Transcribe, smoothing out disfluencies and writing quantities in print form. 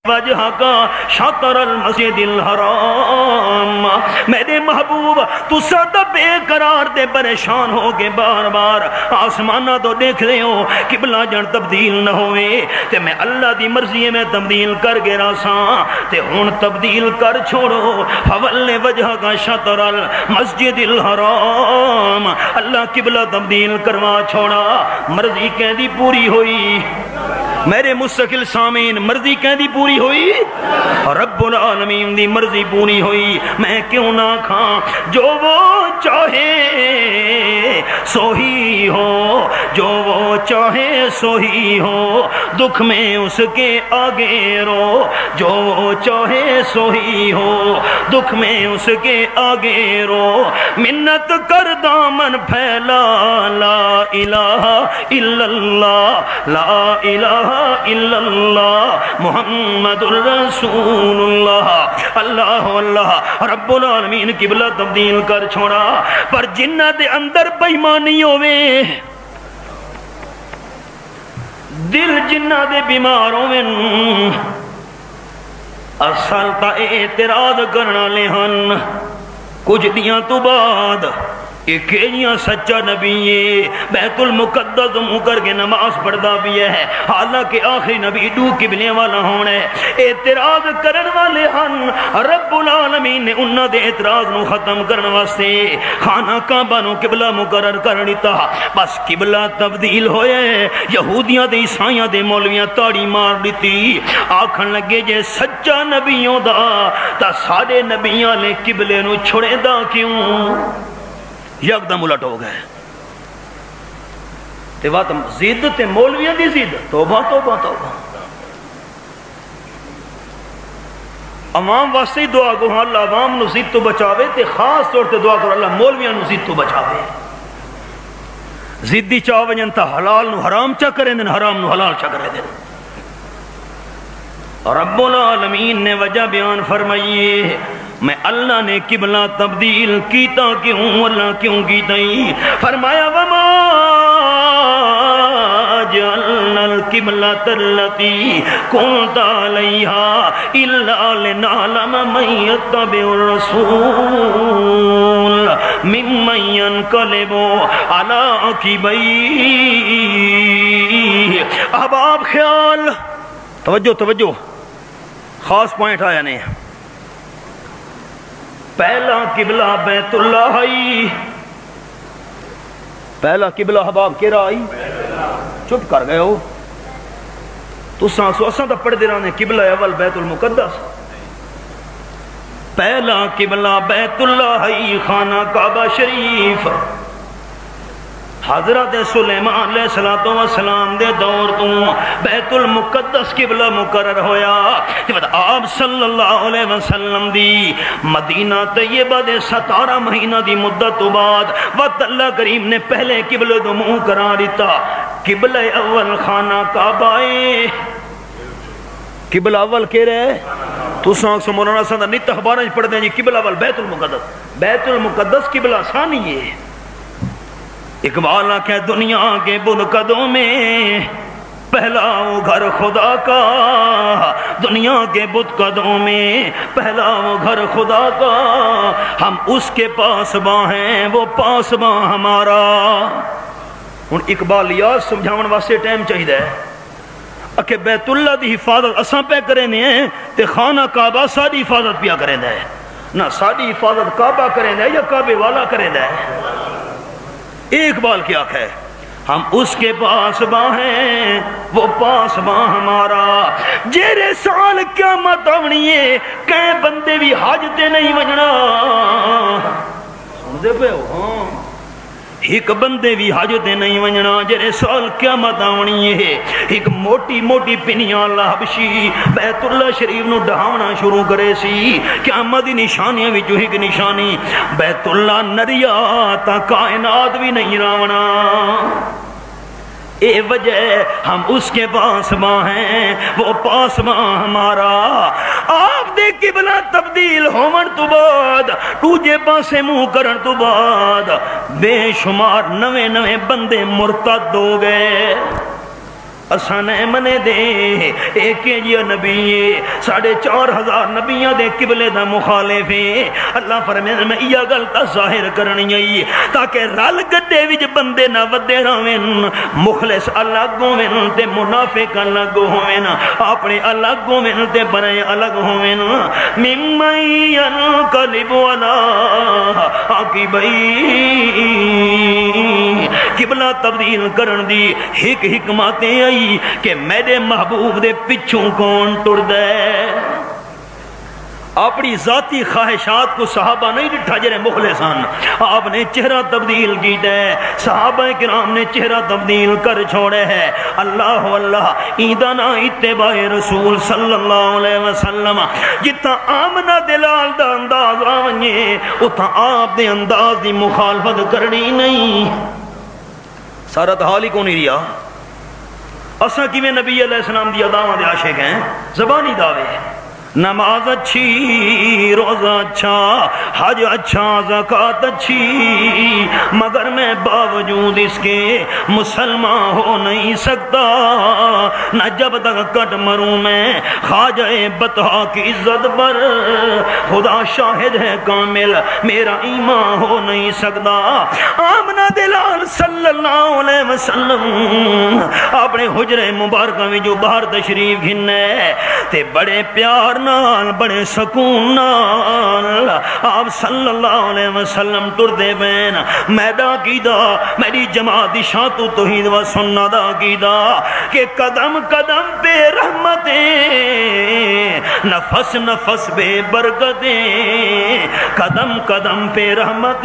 وجہ کا شطر المسجد الحرام، میرے محبوب تو سادہ بے قرار دے پریشان ہو کے بار بار آسمانہ تو دیکھ رہے ہو قبلہ جن تبدیل نہ ہوئے تے میں اللہ دی مرضی میں تبدیل کر کے راساں تے ہن تبدیل کر چھوڑو فول وجہ کا شطر المسجد الحرام، اللہ قبلہ تبدیل کروا چھوڑا، مرضی کہندی پوری ہوئی، میرے مستقل سامعین مرضی کہندی پوری ہوئی، رب العالمین دی مرضی پوری ہوئی، میں کیوں نہ کھاں جو وہ چاہے سو ہی ہو، جو وہ چاہے سو ہی ہو، دکھ میں اس کے آگے رو، جو وہ چاہے سو ہی ہو، دکھ میں اس کے آگے رو، منت کر دامن پھیلا، لا الہ الا اللہ، لا الہ الا اللہ محمد الرسول اللہ، اللہ اللہ رب العالمین قبلہ تبدیل کر چھوڑا، پر جنہ دے اندر بےمانی ہوئے، دل جنہ دے بیمار ہوئے، اصل تا اعتراض کرنا لے ہن کچھ دیاں تو بعد ایک سچا نبی ہے، بیت المقدس منہ کر کے نماز پڑھتا بھی ہے، حالانکہ آخری نبی دو قبلے والا ہونا ہے، اعتراض کرن والے ہن، رب العالمین نے انہاں دے اعتراض نو ختم کرن واسطے خانہ کعبہ نو قبلہ مقرر کر دیتا، بس قبلہ تبدیل ہوئے، یہودیاں دے عیسائیاں دے مولویاں تاڑی مار دیتی، آکھن لگے جے سچا نبیوں دا تا سارے نبیاں لے قبلے نو چھڑے دا کیوں؟ یکدم الٹ ہو گئے، تے بات زید تے مولویاں دی زید، توبہ توبہ توبہ، عوام واسطے ہی دعا کو اللہ عوام نو زید تو بچاوے، تے خاص طور تے دعا کرو اللہ مولویاں نو زید تو بچاوے، زیدی چاہو جنتا حلال نو حرام چا کریں دن، حرام نو حلال چا کریں دن، رب العالمین نے وجہ بیان فرمائیے، میں اللہ نے قبلہ تبدیل کیتا کیوں، اللہ کیوں کیتا ہی، فرمایا وما جعلنا القبلۃ التی کنت علیہا الا لنعلم من یتبع الرسول ممن ینقلب علی عقبیہ۔ اب آپ خیال، توجہ توجہ، خاص پوائنٹ آیا نہیں، پہلا قبلہ بیت اللہ آئی، پہلا قبلہ حباب کیرا آئی، چپ کر گئے ہو تو سانسو تا پڑھ دے رہا نے، قبلہ اول بیت المقدس، پہلا قبلہ بیت اللہ آئی، خانہ کعبہ شریف، حضرت سلیمان علیہ السلام دے دور تو بیت المقدس قبلہ مقرر ہویا، آپ صلی اللہ علیہ وسلم دی مدینہ طیبہ دے 17 مہینہ دی مدت تو بعد وقت اللہ کریم نے پہلے قبلہ دو منہ کرا دیتا، قبلہ اول خانہ کعبہ ہے، قبلہ اول کہہ رہے تو سانک مولانا سندر نیت اخباریں پڑھ دیں جی، قبلہ اول بیت المقدس، بیت المقدس قبلہ ثانی ہے، اقبال کہ دنیا کے بدقدوں میں پہلا وہ گھر خدا کا، دنیا کے بدقدوں میں پہلا وہ گھر خدا کا، ہم اس کے پاسباں ہیں وہ پاسباں ہمارا۔ ان اقبال یاد سمجھاون واسطے ٹائم چاہیے ہے کہ بیت اللہ دی حفاظت اساں پہ کریں ہیں تے خانہ کعبہ ساری حفاظت پیا کریں ہے، نہ ساری حفاظت کعبہ کریں ہے یا کعبے والا کریں ہے۔ ایک بال کیا ہے، ہم اس کے پاسباں ہیں وہ پاسباں ہمارا، جیرے سال قیامت آونی ہے کئے بندے بھی حج تے نہیں وجنا، سن دے پہ ہو ہاں، ایک بندے بھی حج تے نہیں وجنا، جیرے سال قیامت آونی ہے، ایک موٹی موٹی پنیاں اللہ حبشی بیت اللہ شریف نو ڈھاونا شروع کرے سی، قیامت دی نشانیاں بھی جو ایک نشانی بیت اللہ نریا تا کائنات بھی نہیں راونا، اے وجہ ہم اس کے پاسباں ہیں وہ پاسباں ہمارا۔ آپ دے قبلہ تبدیل ہون تو بعد دوجے پاسے منہ کرن تو بعد بے شمار نوے نوے بندے مرتد ہو گئے، اسانے منے دے ایک جی نبی 4,500 نبیاں دے قبلے دا مخالف ہے. اللہ فرمائے میں یہ گل تا ظاہر کرنی ہے تاکہ رل گڈے وچ بندے نہ ودے رہن. مخلص الگ ہوون تے منافق الگ ہوون, اپنے الگ ہوون تے برے الگ ہوون. ممن ينقلب على عقبيه قبلہ تبدیل کرن دی حکمتیں آئی کہ میرے محبوب دے پچھوں کون ٹر دے. اپنی ذاتی خواہشات کو صحابہ نہیں ڈٹھا جرے مخلصان, آپ نے چہرہ تبدیل کی دے. صحابہ کرام نے چہرہ تبدیل کر چھوڑے ہے. اللہ اللہ ایدنا اتباع رسول صلی اللہ علیہ وسلم. جتا آمنہ دلال دا انداز آئیں اتھا آپ دے انداز دی مخالفت کرنی نہیں. سارا حال ہی کون ہی رہا. اساں کیویں نبی علیہ السلام دی اداواں دے عاشق ہیں, زبانی دعوے. نماز اچھی, روزہ اچھا, حج اچھا, زکوٰۃ اچھی, مگر میں باوجود اس کے مسلمان ہو نہیں سکتا. نہ جب تک کٹ مروں میں خواجہ بطحا کی عزت پر, خدا شاہد ہے کامل میرا ایمان ہو نہیں سکتا. آمنہ دلال صلی اللہ علیہ وسلم اپنے حجرے مبارکہ میں جو باہر تشریف گھنے تے بڑے پیار نال بڑے سکون نال آپ صلی اللہ علیہ وسلم ٹر دے بین. میدا کیدا میری جماعت دی شان تو توحید و سنت دا کیدا کہ قدم قدم پہ رحمتیں, نفس نفس پہ برکتیں, قدم قدم پہ رحمتیں.